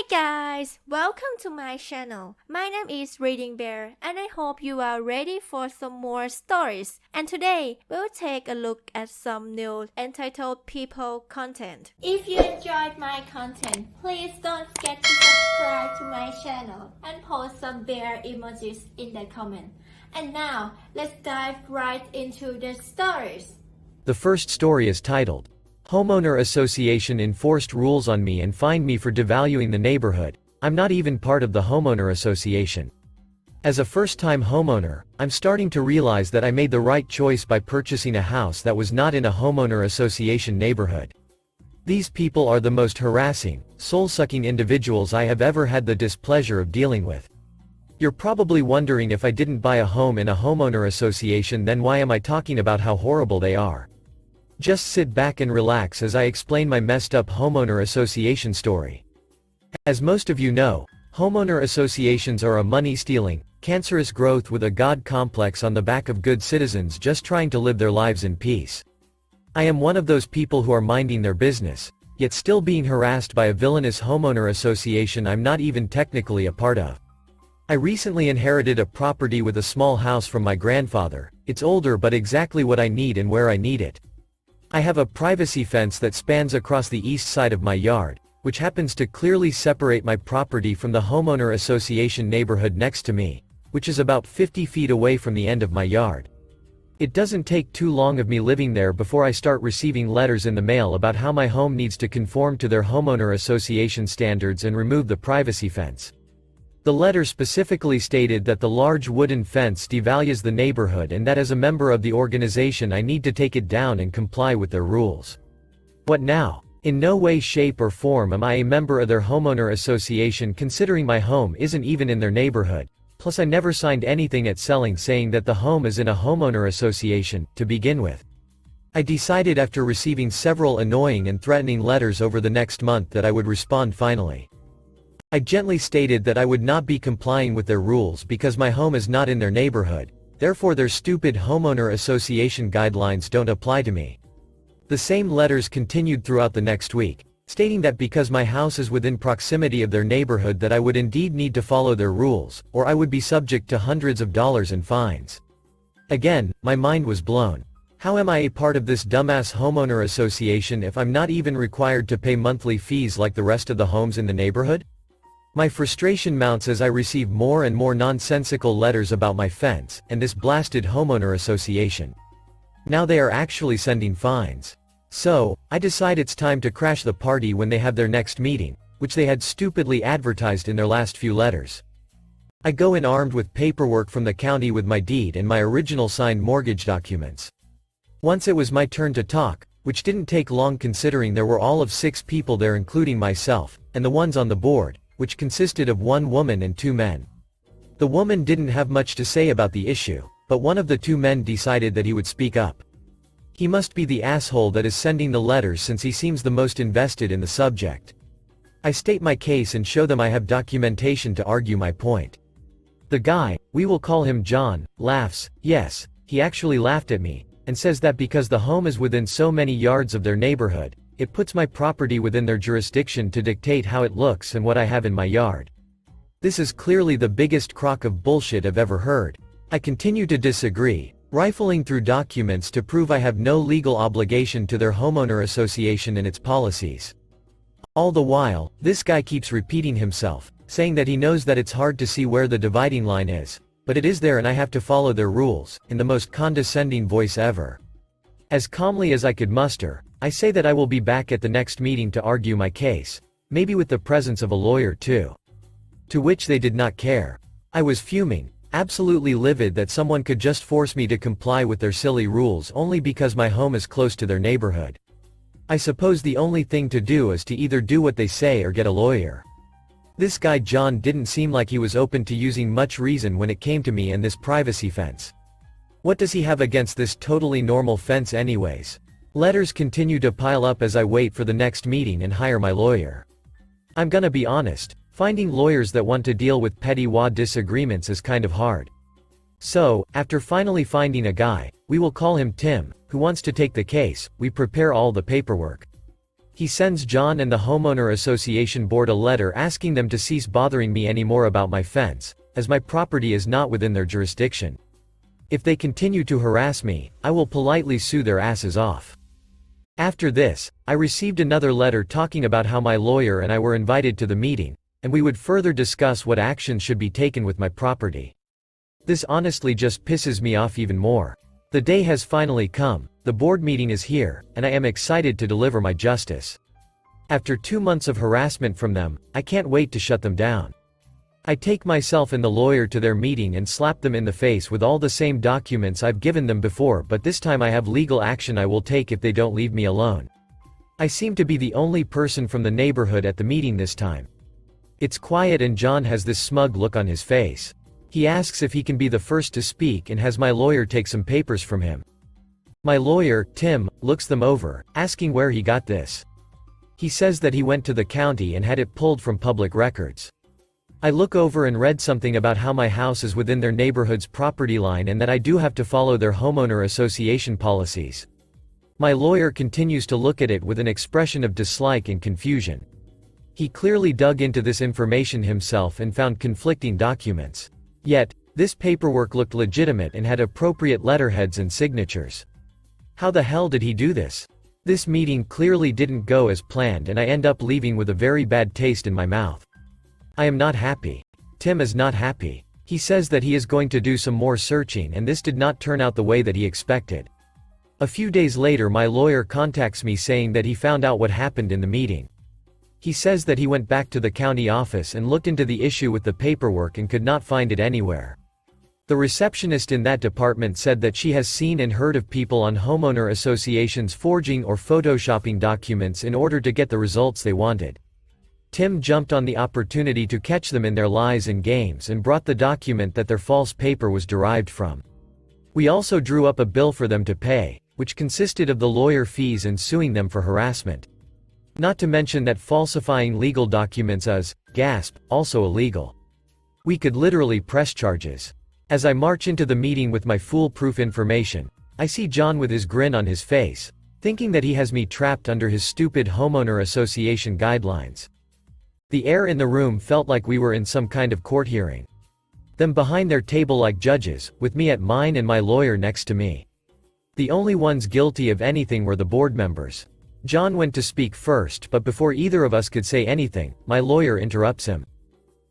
guys, welcome to my channel. My name is ReadingBear and I hope you are ready for some more stories. And today, we'll take a look at some new entitled people content. If you enjoyed my content, please don't forget to subscribe to my channel and post some bear emojis in the comment. And now, let's dive right into the stories. The first story is titled, Homeowner Association enforced rules on me and fined me for devaluing the neighborhood. I'm not even part of the homeowner association. As a first-time homeowner, I'm starting to realize that I made the right choice by purchasing a house that was not in a homeowner association neighborhood. These people are the most harassing, soul-sucking individuals I have ever had the displeasure of dealing with. You're probably wondering, if I didn't buy a home in a homeowner association, then why am I talking about how horrible they are? Just sit back and relax as I explain my messed up homeowner association story. As most of you know, homeowner associations are a money-stealing, cancerous growth with a God complex on the back of good citizens just trying to live their lives in peace. I am one of those people who are minding their business, yet still being harassed by a villainous homeowner association I'm not even technically a part of. I recently inherited a property with a small house from my grandfather. It's older but exactly what I need and where I need it. I have a privacy fence that spans across the east side of my yard, which happens to clearly separate my property from the homeowner association neighborhood next to me, which is about 50 feet away from the end of my yard. It doesn't take too long of me living there before I start receiving letters in the mail about how my home needs to conform to their homeowner association standards and remove the privacy fence. The letter specifically stated that the large wooden fence devalues the neighborhood and that as a member of the organization I need to take it down and comply with their rules. What now? In no way, shape or form am I a member of their homeowner association, considering my home isn't even in their neighborhood, plus I never signed anything at selling saying that the home is in a homeowner association, to begin with. I decided after receiving several annoying and threatening letters over the next month that I would respond finally. I gently stated that I would not be complying with their rules because my home is not in their neighborhood, therefore their stupid homeowner association guidelines don't apply to me. The same letters continued throughout the next week, stating that because my house is within proximity of their neighborhood that I would indeed need to follow their rules, or I would be subject to hundreds of dollars in fines. Again, my mind was blown. How am I a part of this dumbass homeowner association if I'm not even required to pay monthly fees like the rest of the homes in the neighborhood? My frustration mounts as I receive more and more nonsensical letters about my fence, and this blasted homeowner association. Now they are actually sending fines. So, I decide it's time to crash the party when they have their next meeting, which they had stupidly advertised in their last few letters. I go in armed with paperwork from the county with my deed and my original signed mortgage documents. Once it was my turn to talk, which didn't take long considering there were all of 6 people there including myself, and the ones on the board, which consisted of 1 woman and 2 men. The woman didn't have much to say about the issue, but one of the 2 men decided that he would speak up. He must be the asshole that is sending the letters since he seems the most invested in the subject. I state my case and show them I have documentation to argue my point. The guy, we will call him John, laughs. Yes, he actually laughed at me, and says that because the home is within so many yards of their neighborhood, it puts my property within their jurisdiction to dictate how it looks and what I have in my yard. This is clearly the biggest crock of bullshit I've ever heard. I continue to disagree, rifling through documents to prove I have no legal obligation to their homeowner association and its policies. All the while, this guy keeps repeating himself, saying that he knows that it's hard to see where the dividing line is, but it is there and I have to follow their rules, in the most condescending voice ever. As calmly as I could muster, I say that I will be back at the next meeting to argue my case, maybe with the presence of a lawyer too. To which they did not care. I was fuming, absolutely livid that someone could just force me to comply with their silly rules only because my home is close to their neighborhood. I suppose the only thing to do is to either do what they say or get a lawyer. This guy John didn't seem like he was open to using much reason when it came to me and this privacy fence. What does he have against this totally normal fence anyways? Letters continue to pile up as I wait for the next meeting and hire my lawyer. I'm gonna be honest, finding lawyers that want to deal with petty disagreements is kind of hard. So, after finally finding a guy, we will call him Tim, who wants to take the case, we prepare all the paperwork. He sends John and the homeowner association board a letter asking them to cease bothering me anymore about my fence, as my property is not within their jurisdiction. If they continue to harass me, I will politely sue their asses off. After this, I received another letter talking about how my lawyer and I were invited to the meeting, and we would further discuss what actions should be taken with my property. This honestly just pisses me off even more. The day has finally come, the board meeting is here, and I am excited to deliver my justice. After 2 months of harassment from them, I can't wait to shut them down. I take myself and the lawyer to their meeting and slap them in the face with all the same documents I've given them before, but this time I have legal action I will take if they don't leave me alone. I seem to be the only person from the neighborhood at the meeting this time. It's quiet and John has this smug look on his face. He asks if he can be the first to speak and has my lawyer take some papers from him. My lawyer, Tim, looks them over, asking where he got this. He says that he went to the county and had it pulled from public records. I look over and read something about how my house is within their neighborhood's property line and that I do have to follow their homeowner association policies. My lawyer continues to look at it with an expression of dislike and confusion. He clearly dug into this information himself and found conflicting documents. Yet, this paperwork looked legitimate and had appropriate letterheads and signatures. How the hell did he do this? This meeting clearly didn't go as planned and I end up leaving with a very bad taste in my mouth. I am not happy. Tim is not happy. He says that he is going to do some more searching and this did not turn out the way that he expected. A few days later my lawyer contacts me saying that he found out what happened in the meeting. He says that he went back to the county office and looked into the issue with the paperwork and could not find it anywhere. The receptionist in that department said that she has seen and heard of people on homeowner associations forging or photoshopping documents in order to get the results they wanted. Tim jumped on the opportunity to catch them in their lies and games and brought the document that their false paper was derived from. We also drew up a bill for them to pay, which consisted of the lawyer fees and suing them for harassment. Not to mention that falsifying legal documents is, gasp, also illegal. We could literally press charges. As I march into the meeting with my foolproof information, I see John with his grin on his face, thinking that he has me trapped under his stupid homeowner association guidelines. The air in the room felt like we were in some kind of court hearing. Them behind their table like judges, with me at mine and my lawyer next to me. The only ones guilty of anything were the board members. John went to speak first, but before either of us could say anything, my lawyer interrupts him.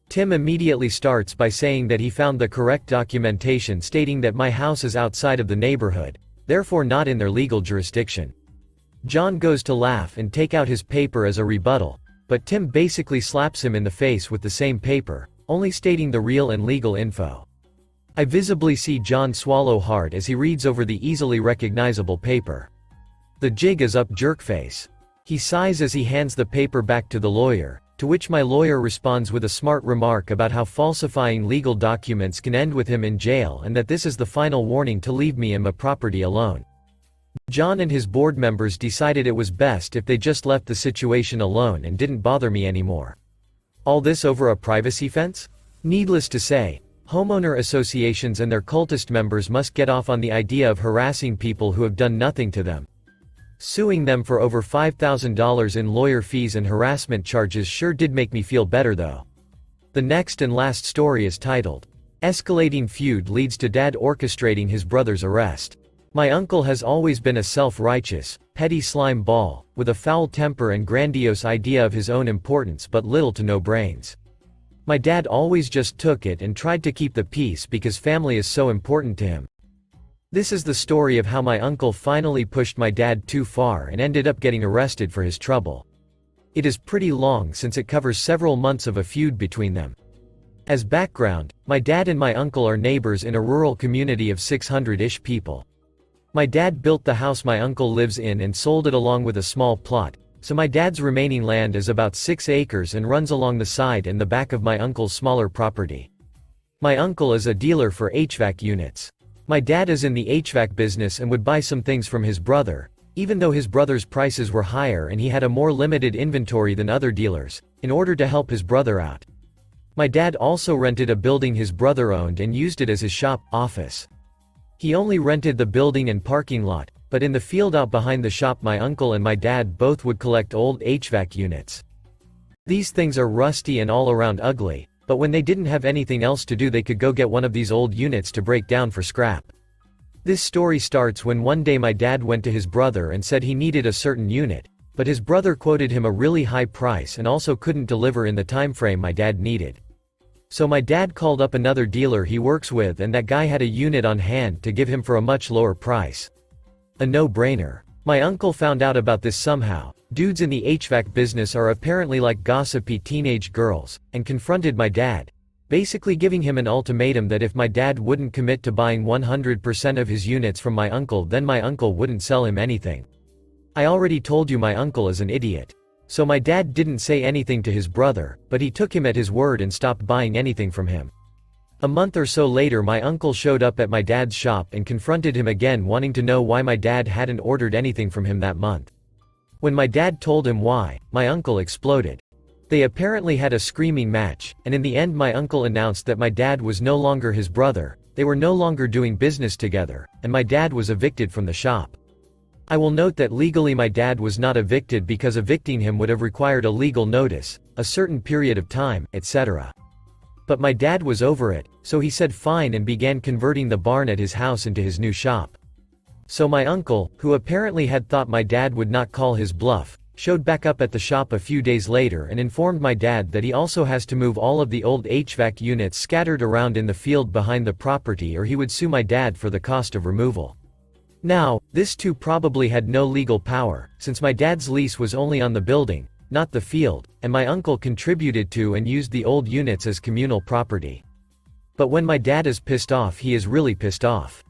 Tim immediately starts by saying that he found the correct documentation stating that my house is outside of the neighborhood, therefore not in their legal jurisdiction. John goes to laugh and take out his paper as a rebuttal, but Tim basically slaps him in the face with the same paper, only stating the real and legal info. I visibly see John swallow hard as he reads over the easily recognizable paper. The jig is up jerkface. He sighs as he hands the paper back to the lawyer, to which my lawyer responds with a smart remark about how falsifying legal documents can end with him in jail and that this is the final warning to leave me and my property alone. John and his board members decided it was best if they just left the situation alone and didn't bother me anymore. All this over a privacy fence? Needless to say, homeowner associations and their cultist members must get off on the idea of harassing people who have done nothing to them. Suing them for over $5,000 in lawyer fees and harassment charges sure did make me feel better though. The next and last story is titled, Escalating Feud Leads to Dad Orchestrating His Brother's Arrest. My uncle has always been a self-righteous, petty slime ball, with a foul temper and grandiose idea of his own importance but little to no brains. My dad always just took it and tried to keep the peace because family is so important to him. This is the story of how my uncle finally pushed my dad too far and ended up getting arrested for his trouble. It is pretty long since it covers several months of a feud between them. As background, my dad and my uncle are neighbors in a rural community of 600-ish people. My dad built the house my uncle lives in and sold it along with a small plot, so my dad's remaining land is about 6 acres and runs along the side and the back of my uncle's smaller property. My uncle is a dealer for HVAC units. My dad is in the HVAC business and would buy some things from his brother, even though his brother's prices were higher and he had a more limited inventory than other dealers, in order to help his brother out. My dad also rented a building his brother owned and used it as his shop, office. He only rented the building and parking lot, but in the field out behind the shop my uncle and my dad both would collect old HVAC units. These things are rusty and all around ugly, but when they didn't have anything else to do they could go get one of these old units to break down for scrap. This story starts when one day my dad went to his brother and said he needed a certain unit, but his brother quoted him a really high price and also couldn't deliver in the time frame my dad needed. So my dad called up another dealer he works with and that guy had a unit on hand to give him for a much lower price. A no-brainer. My uncle found out about this somehow. Dudes in the HVAC business are apparently like gossipy teenage girls, and confronted my dad, basically giving him an ultimatum that if my dad wouldn't commit to buying 100% of his units from my uncle then my uncle wouldn't sell him anything. I already told you my uncle is an idiot. So my dad didn't say anything to his brother, but he took him at his word and stopped buying anything from him. A month or so later my uncle showed up at my dad's shop and confronted him again wanting to know why my dad hadn't ordered anything from him that month. When my dad told him why, my uncle exploded. They apparently had a screaming match, and in the end my uncle announced that my dad was no longer his brother, they were no longer doing business together, and my dad was evicted from the shop. I will note that legally my dad was not evicted because evicting him would have required a legal notice, a certain period of time, etc. But my dad was over it, so he said fine and began converting the barn at his house into his new shop. So my uncle, who apparently had thought my dad would not call his bluff, showed back up at the shop a few days later and informed my dad that he also has to move all of the old HVAC units scattered around in the field behind the property or he would sue my dad for the cost of removal. Now, this too probably had no legal power, since my dad's lease was only on the building, not the field, and my uncle contributed to and used the old units as communal property. But when my dad is pissed off he is really pissed off.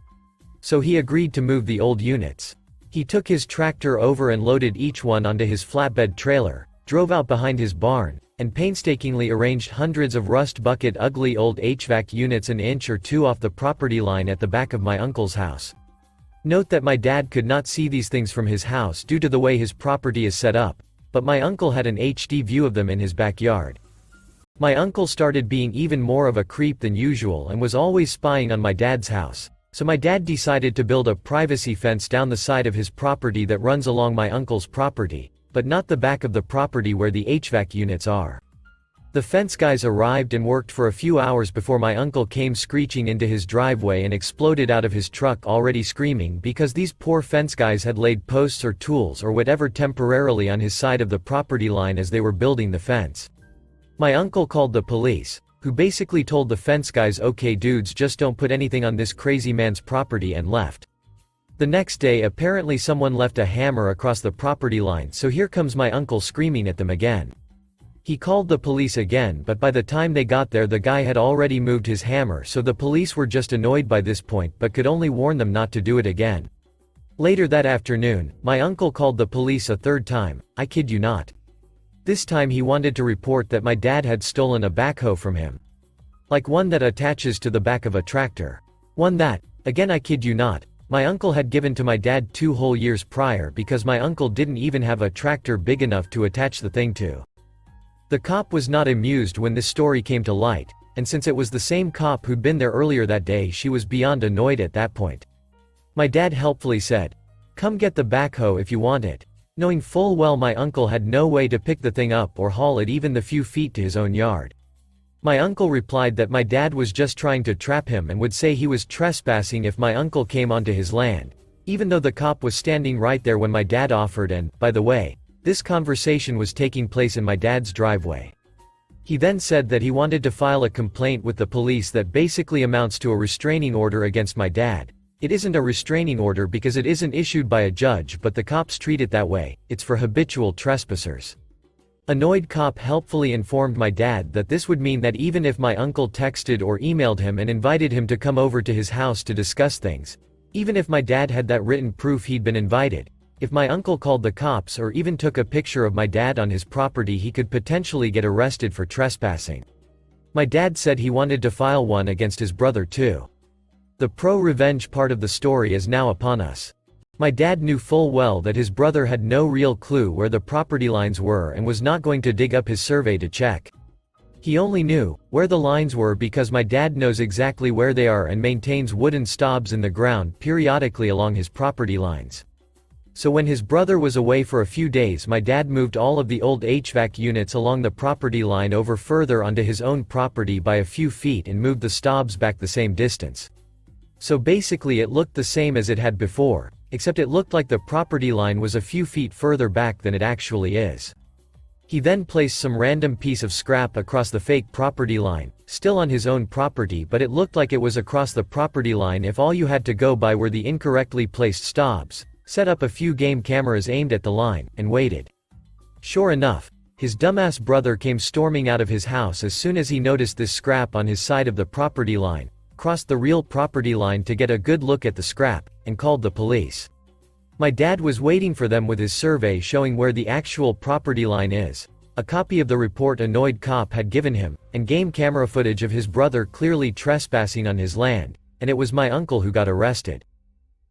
So he agreed to move the old units. He took his tractor over and loaded each one onto his flatbed trailer, drove out behind his barn, and painstakingly arranged hundreds of rust-bucket ugly old HVAC units an inch or two off the property line at the back of my uncle's house. Note that my dad could not see these things from his house due to the way his property is set up, but my uncle had an HD view of them in his backyard. My uncle started being even more of a creep than usual and was always spying on my dad's house, so my dad decided to build a privacy fence down the side of his property that runs along my uncle's property, but not the back of the property where the HVAC units are. The fence guys arrived and worked for a few hours before my uncle came screeching into his driveway and exploded out of his truck already screaming because these poor fence guys had laid posts or tools or whatever temporarily on his side of the property line as they were building the fence. My uncle called the police, who basically told the fence guys okay dudes just don't put anything on this crazy man's property and left. The next day apparently someone left a hammer across the property line so here comes my uncle screaming at them again. He called the police again but by the time they got there the guy had already moved his hammer so the police were just annoyed by this point but could only warn them not to do it again. Later that afternoon, my uncle called the police a third time, I kid you not. This time he wanted to report that my dad had stolen a backhoe from him. Like one that attaches to the back of a tractor. One that, again I kid you not, my uncle had given to my dad 2 whole years prior because my uncle didn't even have a tractor big enough to attach the thing to. The cop was not amused when this story came to light, and since it was the same cop who'd been there earlier that day she was beyond annoyed at that point. My dad helpfully said, "Come get the backhoe if you want it," knowing full well my uncle had no way to pick the thing up or haul it even the few feet to his own yard. My uncle replied that my dad was just trying to trap him and would say he was trespassing if my uncle came onto his land, even though the cop was standing right there when my dad offered and, by the way, this conversation was taking place in my dad's driveway. He then said that he wanted to file a complaint with the police that basically amounts to a restraining order against my dad. It isn't a restraining order because it isn't issued by a judge but the cops treat it that way, it's for habitual trespassers. Annoyed cop helpfully informed my dad that this would mean that even if my uncle texted or emailed him and invited him to come over to his house to discuss things, even if my dad had that written proof he'd been invited, if my uncle called the cops or even took a picture of my dad on his property he could potentially get arrested for trespassing. My dad said he wanted to file one against his brother too. The pro-revenge part of the story is now upon us. My dad knew full well that his brother had no real clue where the property lines were and was not going to dig up his survey to check. He only knew where the lines were because my dad knows exactly where they are and maintains wooden stobs in the ground periodically along his property lines. So when his brother was away for a few days, my dad moved all of the old HVAC units along the property line over further onto his own property by a few feet and moved the stobs back the same distance. So basically it looked the same as it had before, except it looked like the property line was a few feet further back than it actually is. He then placed some random piece of scrap across the fake property line, still on his own property, but it looked like it was across the property line if all you had to go by were the incorrectly placed stobs, set up a few game cameras aimed at the line, and waited. Sure enough, his dumbass brother came storming out of his house as soon as he noticed this scrap on his side of the property line, crossed the real property line to get a good look at the scrap, and called the police. My dad was waiting for them with his survey showing where the actual property line is, a copy of the report an annoyed cop had given him, and game camera footage of his brother clearly trespassing on his land, and it was my uncle who got arrested.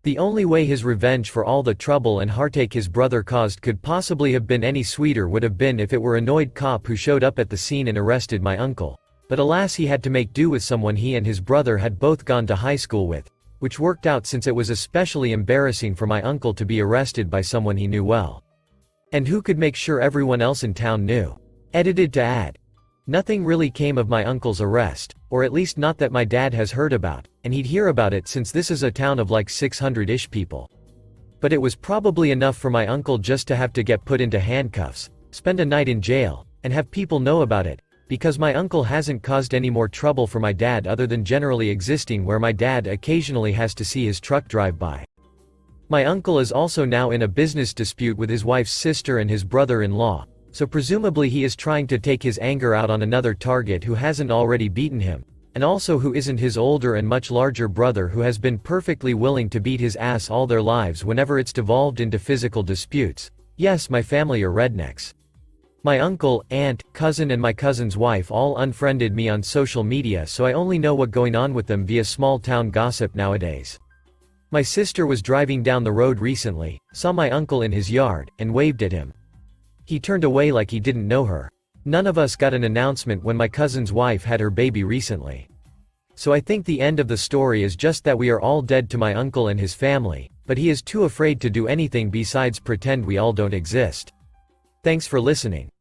The only way his revenge for all the trouble and heartache his brother caused could possibly have been any sweeter would have been if it were an annoyed cop who showed up at the scene and arrested my uncle. But alas, he had to make do with someone he and his brother had both gone to high school with, which worked out since it was especially embarrassing for my uncle to be arrested by someone he knew well. And who could make sure everyone else in town knew? Edited to add. Nothing really came of my uncle's arrest, or at least not that my dad has heard about, and he'd hear about it since this is a town of like 600-ish people. But it was probably enough for my uncle just to have to get put into handcuffs, spend a night in jail, and have people know about it, because my uncle hasn't caused any more trouble for my dad other than generally existing where my dad occasionally has to see his truck drive by. My uncle is also now in a business dispute with his wife's sister and his brother-in-law, so presumably he is trying to take his anger out on another target who hasn't already beaten him, and also who isn't his older and much larger brother who has been perfectly willing to beat his ass all their lives whenever it's devolved into physical disputes. Yes, my family are rednecks. My uncle, aunt, cousin and my cousin's wife all unfriended me on social media, so I only know what's going on with them via small town gossip nowadays. My sister was driving down the road recently, saw my uncle in his yard, and waved at him. He turned away like he didn't know her. None of us got an announcement when my cousin's wife had her baby recently. So I think the end of the story is just that we are all dead to my uncle and his family, but he is too afraid to do anything besides pretend we all don't exist. Thanks for listening.